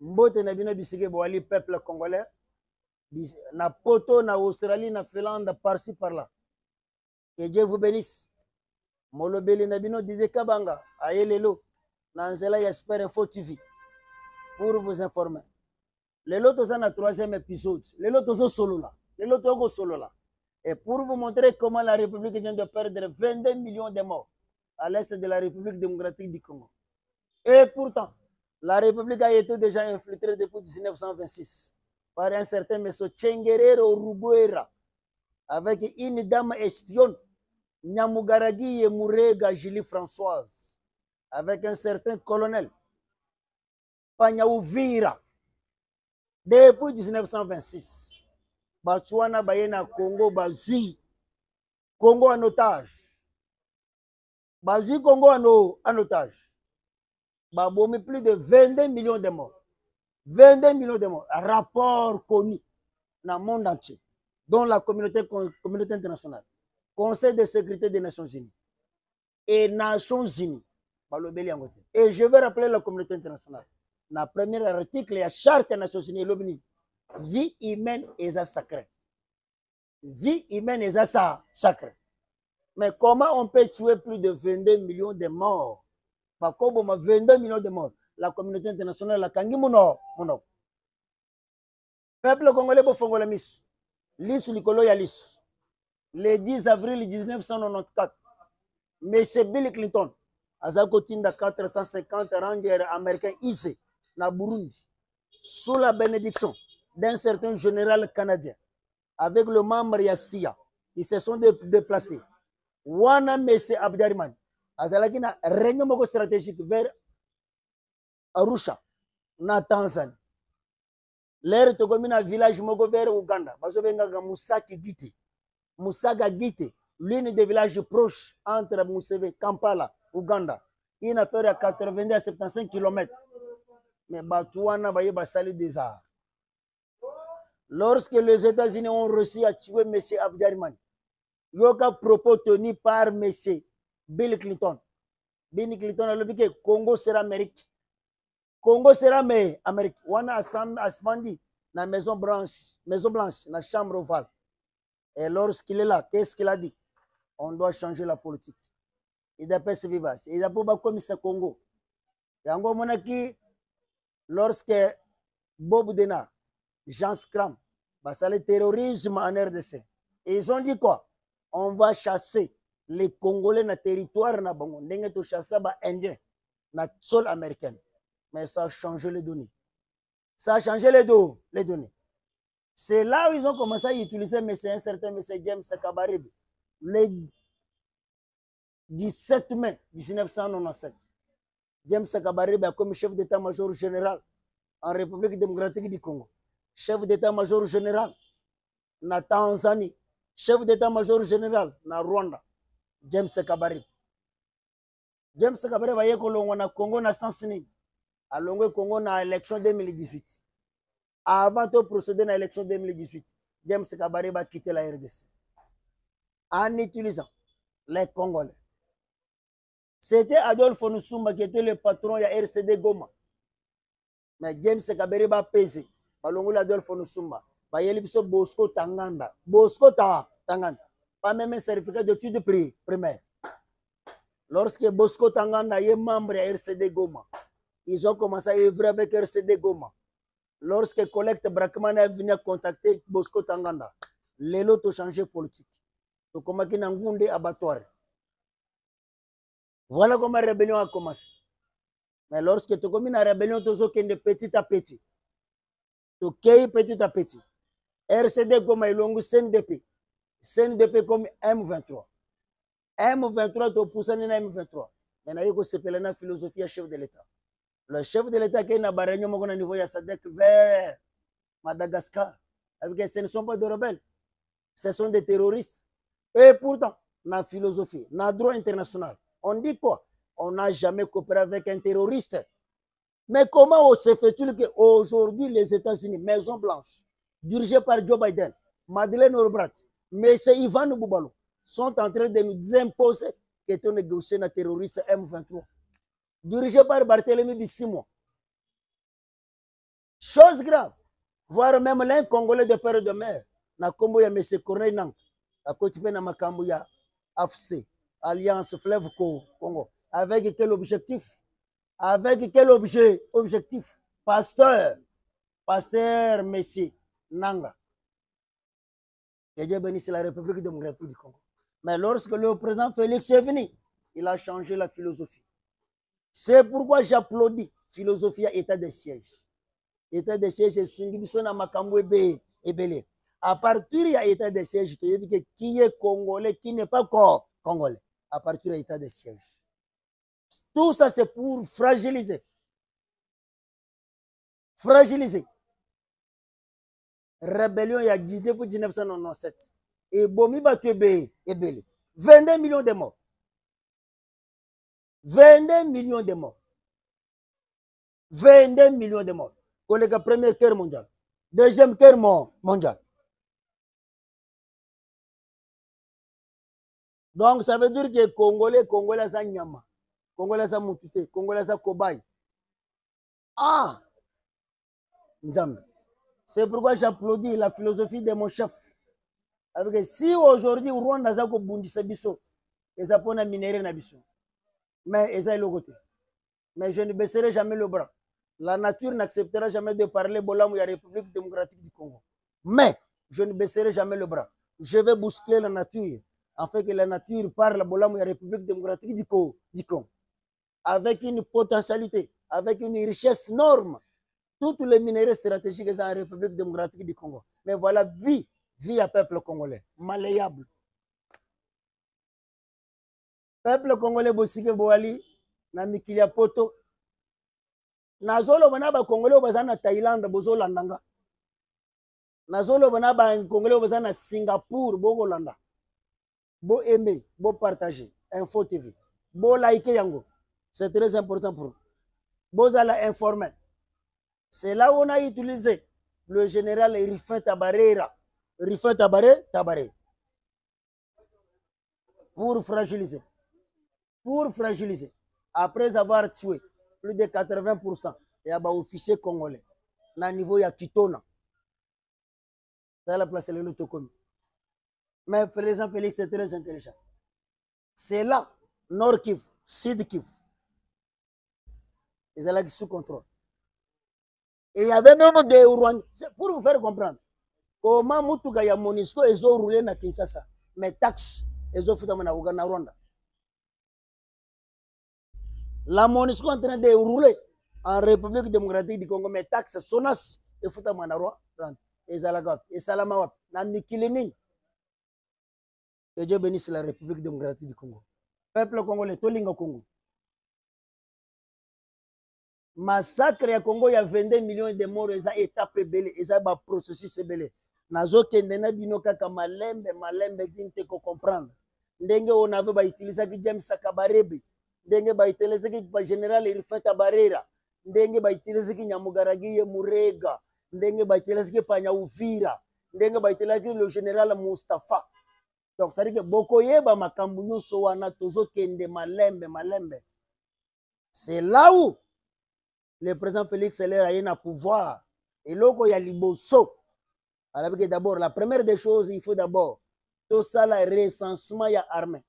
Mbote na bino bisike boali peuple congolais. Na poto, na Australie, na Finlande, par-ci, par-là. Que Dieu vous bénisse. Molobeli na bino Didier Kabanga, Aelelo, Nanzela Yasper Info TV, pour vous informer. Les lotos sont dans troisième épisode. Les lotos sont solo là. Les lotos sont solo là. Et pour vous montrer comment la République vient de perdre 22 millions de morts à l'est de la République démocratique du Congo. Et pourtant, la République a été déjà infiltrée depuis 1926 par un certain M. Tchengerero Rubuera avec une dame espionne, Nyamugaragi Yemurega Julie Françoise, avec un certain colonel Panyaouvira. Depuis 1926, Batswana Bayena Congo Bazui, Congo en otage. Bazui Congo en otage. Babomi plus de 22 millions de morts. 22 millions de morts. Rapport connu dans le monde entier, dont la communauté internationale, Conseil de sécurité des Nations Unies et Nations Unies. Et je vais rappeler la communauté internationale. Dans le premier article, il y a Charte des Nations Unies. Vie humaine est sacrée. Vie humaine est sacrée. Mais comment on peut tuer plus de 22 millions de morts? Par contre, 22 millions de morts. La communauté internationale, la Kangi Mono. Peuple congolais, pour faire la mise. L'issue Nicolo Yalis. Le 10 avril 1994, M. Bill Clinton, Azakotinda 450 rangers américains ici, na Burundi, sous la bénédiction d'un certain général canadien, avec le membre Yassia, ils se sont déplacés. Wana M. Abdariman, Azalakina réunion stratégique vers Arusha, na Tanzanie. L'air Togomina village Mogo vers Uganda, Bazobenga Musaki Giti. Musaga Gite, l'une des villages proches entre Museve, Kampala, Uganda. Une affaire à 90 à 75 km. Mais Batouana Baye Basali des arts. Lorsque les États-Unis ont réussi à tuer M. Abdariman, Yoga propos tenu par M. Bill Clinton. Bill Clinton a dit que Congo sera Amérique. Congo sera Amérique. Wana Asfandi, la Maison Blanche, la Chambre ovale. Et lorsqu'il est là, qu'est-ce qu'il a dit? On doit changer la politique. Il a pas se vivre. Il a pas comme ça Congo. Yango monaki lorsque Bob Dena, Jean Scram, c'est le terrorisme en RDC. Et ils ont dit quoi? On va chasser les Congolais dans le territoire na bango. Ndenge to chasser ba Indien na sol américaine. Mais ça a changé les données. Ça a changé les données. C'est là où ils ont commencé à utiliser un certain M. James Kabarebe le 17 mai 1997. James Kabarebe a comme chef d'état-major général en République démocratique du Congo, chef d'état-major général na Tanzanie, chef d'état-major général na Rwanda. James Kabarebe. James Kabarebe a été na Congo na Sansini, à Longue Congo na élection 2018. Avant de procéder à l'élection 2018, James Kabarebe a quitté la RDC en utilisant les Congolais. C'était Adolphe Nusumba qui était le patron de la RCD Goma. Mais James Kabarebe a pesé. Balongoli Adolphe Nusumba. Bayelibiso Bosco Tanganda. Bosco Tanganda. Pas même un certificat d'études primaires. Lorsque Bosco Tanganda est membre de la RCD Goma, ils ont commencé à œuvrer avec RCD Goma. Lorsque Collecte Brackman est venu contacter Bosco Tanganda, les lots ont changé politique. Donc, comment il y a un abattoir. Voilà comment la rébellion a commencé. Mais lorsque tu commences la rébellion, tu as de petit à petit. Tu as petit à petit. RCD comme Ilongu, CNDP. CNDP comme M23. M23, tu pousses une M23. Maintenant, il y a une philosophie à chef de l'État. Le chef de l'État qui est dans la réunion au niveau de Sadek vers Madagascar, ce ne sont pas des rebelles, ce sont des terroristes. Et pourtant, dans la philosophie, dans le droit international, on dit quoi? On n'a jamais coopéré avec un terroriste. Mais comment se fait-il qu'aujourd'hui, les États-Unis, Maison Blanche, dirigée par Joe Biden, Madeleine Albright, M. Ivan Boubalo, sont en train de nous imposer que tu négocier un terroriste M23? Dirigé par Barthélemy Bissimo. Chose grave. Voir même l'un Congolais de père et de mère. Na kombo ya M. Corneille Nang. A côté na makambo ya AFC. Alliance Fleuve Congo. Avec quel objectif? Avec quel objectif? Pasteur Messi Nanga. Et Dieu bénisse la République démocratique du Congo. Mais lorsque le président Félix est venu, il a changé la philosophie. C'est pourquoi j'applaudis philosophie à état de siège. État de siège, c'est na makambo ebele. À partir de l'état de siège, tu dis que qui est congolais, qui n'est pas congolais. À partir de l'état de siège. Tout ça, c'est pour fragiliser. Fragiliser. Rébellion, il y a 1997. Et Bomi Batebe ebele. 22 millions de morts. 22 millions de morts. 22 millions de morts. Collègue, première guerre mondiale. Deuxième guerre mondiale. Donc, ça veut dire que Congolais, ça nyama. Congolais, ça moutute. Congolais, ça cobaye. Ah! Nzambe. C'est pourquoi j'applaudis la philosophie de mon chef. Avec si aujourd'hui, Rwanda, ça bundisa biso. Et ça pone minéré na biso. Mais ça est le côté. Mais je ne baisserai jamais le bras. La nature n'acceptera jamais de parler Bolamou ya République démocratique du Congo. Mais je ne baisserai jamais le bras. Je vais bousculer la nature afin que la nature parle Bolamou ya République démocratique du Congo. Avec une potentialité, avec une richesse énorme. Toutes les minéraux stratégiques sont en République démocratique du Congo. Mais voilà, vie à peuple congolais. Malléable. Peuple congolais, Bosike Boali, na Mikilia Poto. Nazolo banaba congolais bazana Thaïlande, Bozolandanga. Nazolo banaba congolais bazana Singapour, Bogolanda. Bo aimer, bo partager. Info TV. Bo like yango. C'est très important pour vous. Bozala informer. C'est là où on a utilisé le général Rifin Tabarera. Rifin Tabaré. Pour fragiliser. Après avoir tué plus de 80%, il y a des officiers congolais. Na niveau ya Kitona. Dans la place de l'autocommune. Mais président Félix est très intelligent. C'est là, Nord Kivu, Sud Kivu. Ils allaient sous contrôle. Et il y avait même des Rwandais. C'est pour vous faire comprendre. Comment Mutuga ya Monisco, ils ont roulé na Kinshasa. Mais taxes, ils ont foutu na Rwanda. La Monisco est en train de rouler en République démocratique du Congo. Mais taxes, Sonas, ils foutu na Rwanda. Et Zalagap, et Salamawap, na Mikilining. Que Dieu bénisse la République démocratique du Congo. Peuple congolais, Tolinga Congo. Massacre ya Congo, il y a 22 millions de morts, et ça étape belé, et ça va processus belé. Nazo kendena bino kaka malembe dinte ko comprendre. Ndenge on avait ba utiliser ki James Sakabarebe, ndenge ba utiliser ki général Rifin Tabarera, ndenge ba utiliser ki Nyamugaragi Murega, ndenge ba utiliser ki Panya Uvira, ndenge ba utiliser ki le général Mustafa. Donc ça veut dire que bokoyeba makambu nyonso wana tozo kende malembe. C'est là où le président Félix Seller a eu un pouvoir. Et là, il y a Liboso. Alors que d'abord, la première des choses, il faut d'abord tout ça, le recensement y a armé.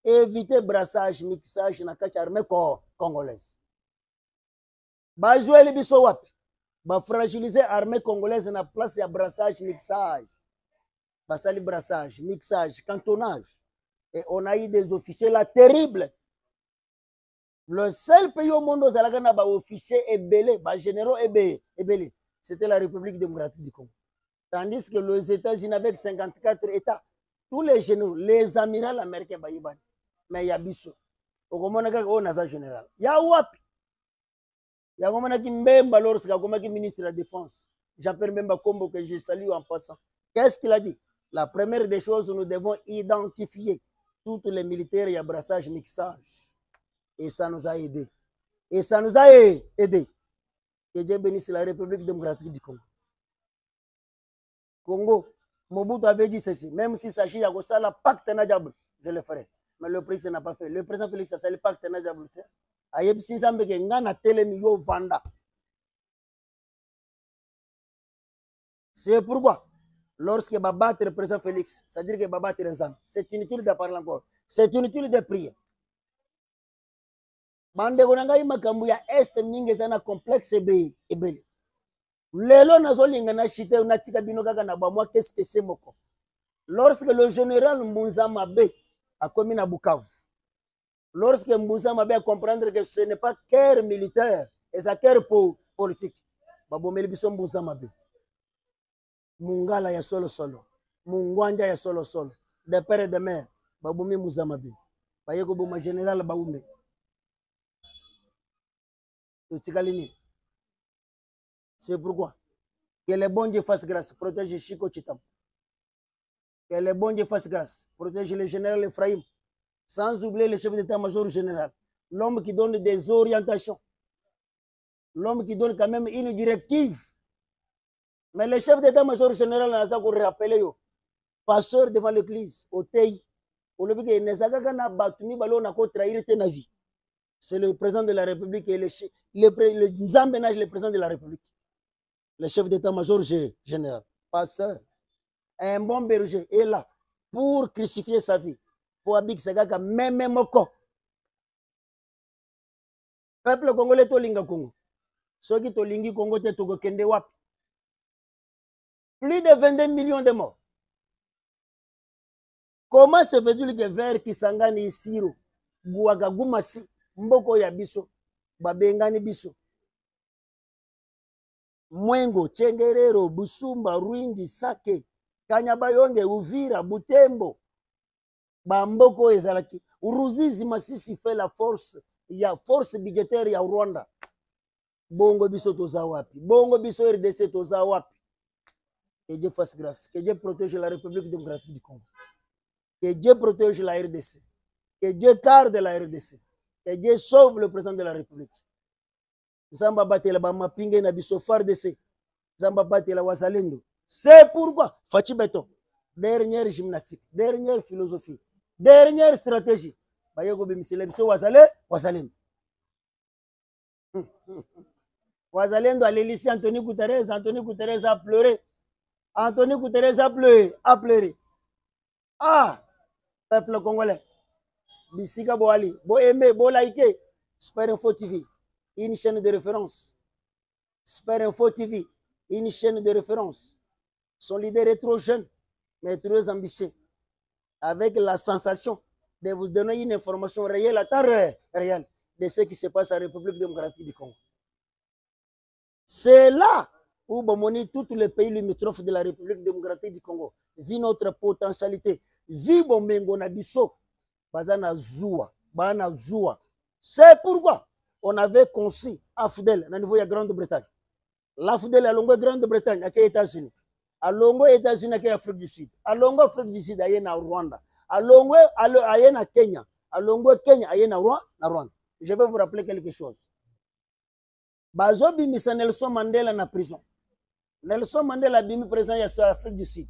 Éviter brassage, mixage, na kacha armée congolaise. Ba jouer les biso wapi. Ba fragiliser armée congolaise na place ya brassage, mixage. Ba sali brassage, mixage, cantonnage. Et on a eu des officiers là terribles. Le seul pays au monde où il y a des officiers ébélés, des généraux ébélés, c'était la République démocratique du Congo. Tandis que les États-Unis, avec 54 États, tous les généraux, les amirals américains, mais il y a Bissou. Au Commonwealth, on a un général. Il y a Wap. Il y a un Mbemba lorsqu'il y a un ministre de la Défense. J'appelle Mbemba Kombo que je salue en passant. Qu'est-ce qu'il a dit? La première des choses, nous devons identifier tous les militaires, il y a brassage, mixage. Et ça nous a aidés. Que Dieu bénisse la République démocratique du Congo. Congo, Mobutu avait dit ceci, même si s'agit de la pacte Nadjabl, je le ferai. Mais le président n'a pas fait. Le président Félix a fait le pacte Nadjabl. Ayeb Sinzambe ke ngana telemi yo vanda. C'est pourquoi, lorsque Babat le président Félix, c'est-à-dire que Babat est ensemble, c'est inutile de parler encore, c'est inutile de prier. Bandeko na ngai makambo ya est mingi eza na complexe ebele. Lelo nazolinga na chite na tika bino kaka na ba moi qu'est-ce que c'est moko. Lorsque le général Mbunza Mabe a commis na Bukavu, lorsque Mbunza Mabe a comprendre que ce n'est pas guerre militaire, et sa guerre politique, babomeli biso Mbunza Mabe. Mungala ya solo solo, Mungwanja ya solo solo, de père et de mère, babomi Mbunza Mabe. Bayeko boma général Baoume. C'est pourquoi que le bon Dieu fasse grâce, protège Chico Chitam. Que le bon Dieu fasse grâce, protège le général Ephraim, sans oublier le chef d'état-major général, l'homme qui donne des orientations, l'homme qui donne quand même une directive. Mais le chef d'état-major général n'a pas rappelé, pasteur devant l'église, au Tei, au lobby, il n'a pas trahir ta vie. C'est le président de la République et le Zambénage, le président de la République. Le chef d'état-major général, pasteur, un bon berger est là pour crucifier sa vie. Pour Abik Sagaka, même moko. Peuple congolais tolinga Congo. Ceux qui tolingi Congo te togo kende wap. Plus de 22 millions de morts. Comment se fait-il que vers Kisangani Siro, Bouaga Goumasi, Mboko ya biso, Babengani biso, Mwengo, Chengerero, Busumba, Ruindi, Sake, Kanyabayonge, Uvira, Butembo, Bamboko ezalaki. Uruzizi Masisi fait la force, il y a force budgétaire ya Rwanda. Bongo biso toza wapi? Bongo biso RDC toza wapi? Que Dieu fasse grâce, que Dieu protège la République démocratique du Congo. Que Dieu protège la RDC. Que Dieu garde la RDC. Que Dieu sauve le président de la République. Zamba batela ba mapinge na biso FARDC. Zamba batela wazalendo. C'est pourquoi Fachi Beton, dernière gymnastique, dernière philosophie, dernière stratégie. Bayego bimisele biso wazalendo. Wazalendo alelisi Anthony Guterres a pleuré. Anthony Guterres a pleuré. Ah, peuple congolais. Bisika Boali, Bo aimé, Bo like, Super Info TV, une chaîne de référence. Super Info TV, une chaîne de référence. Son leader est trop jeune, mais très ambitieux. Avec la sensation de vous donner une information réelle, à temps réel, de ce qui se passe en République démocratique du Congo. C'est là où tous les pays limitrophes de la République démocratique du Congo vit notre potentialité. Vit Bomengo Nabiso, Bazana Zoua, Bana Zoua. C'est pourquoi on avait conçu AFDEL au niveau de la Grande-Bretagne. L'AFDEL à longue Grande-Bretagne, à les États-Unis. À longue États-Unis, à l'Afrique du Sud. À longue Afrique du Sud, à Rwanda. À longue à Kenya. À longue Kenya, à Rwanda. Je vais vous rappeler quelque chose. Bazo bimisa Nelson Mandela na prison. Nelson Mandela bimi présent à l'Afrique du Sud.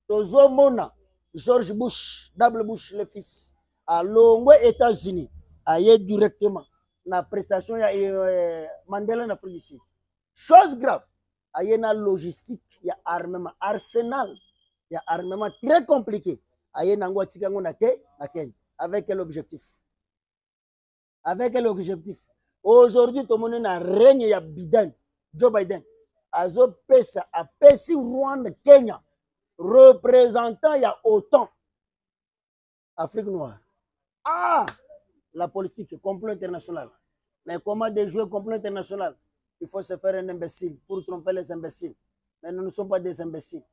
Tozo Mona, George Bush, W. Bush le fils, à longue États-Unis, aille directement na prestation ya Mandela en Afrique du Sud. Chose grave, aille na logistique, ya armement, arsenal, ya armement très compliqué. Aille na ngwa tikango na Kenya. Avec quel objectif? Avec quel objectif? Aujourd'hui, tout le monde a règne ya Biden, Joe Biden. Azo pesa a pesi Rwanda, Kenya, représentant ya OTAN, Afrique noire. Ah, la politique, complot international. Mais comment déjouer complot international? Il faut se faire un imbécile pour tromper les imbéciles. Mais nous ne sommes pas des imbéciles.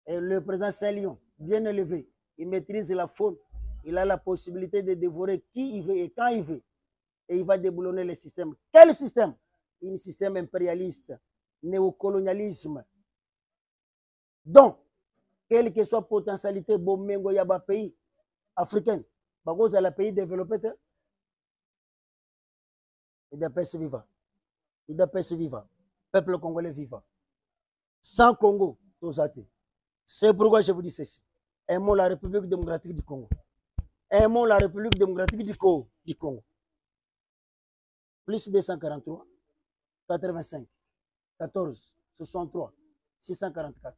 Et le président Saint-Lion, bien élevé, il maîtrise la faune. Il a la possibilité de dévorer qui il veut et quand il veut. Et il va déboulonner le système. Quel système? Un système impérialiste, néocolonialisme. Donc, quelle que soit la potentialité, Bomengo Yaba pays africain, Bagos à la pays développé, il doit se vivre. Il doit se vivre. Peuple congolais vivant. Sans Congo, tous athées. C'est pourquoi je vous dis ceci. Aimons la République démocratique du Congo. Aimons la République démocratique du Congo. Plus 243, 85, 14, 63, 644.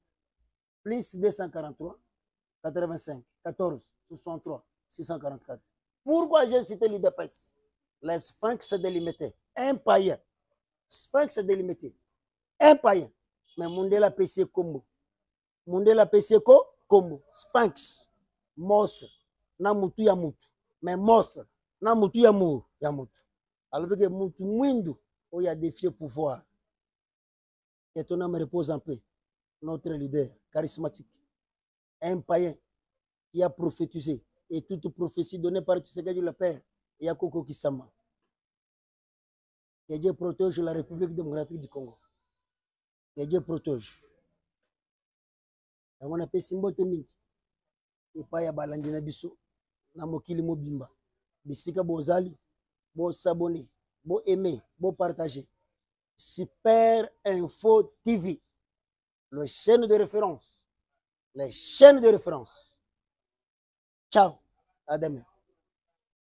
Plus 243, 85, 14, 63, 644. Pourquoi j'ai cité l'IDPS? Les sphinx délimité. Un païen. Sphinx délimité. Un païen. Mais Mundela PC Combo. Mundela PC Combo. Sphinx. Monstre. Na mutu ya mutu. Mais monstre. Na mutu ya mutu. Alors que mutu mwindu. Où il y a défié pouvoir. Que ton âme repose en paix. Notre leader charismatique. Un païen qui a prophétisé. Et toute prophétie donnée par Tshisekedi le Père. Il y a Koko Kisama. Que Dieu protège la République démocratique du Congo. Que Dieu protège. On a fait Simbote Mingi. Et pas ya balandi na biso. Na mokili mobimba. Bisika bozali. Bo s'abonner. Bo aimer. Bo partager. Super Info TV. Les chaînes de référence. Les chaînes de référence. Ciao. À demain.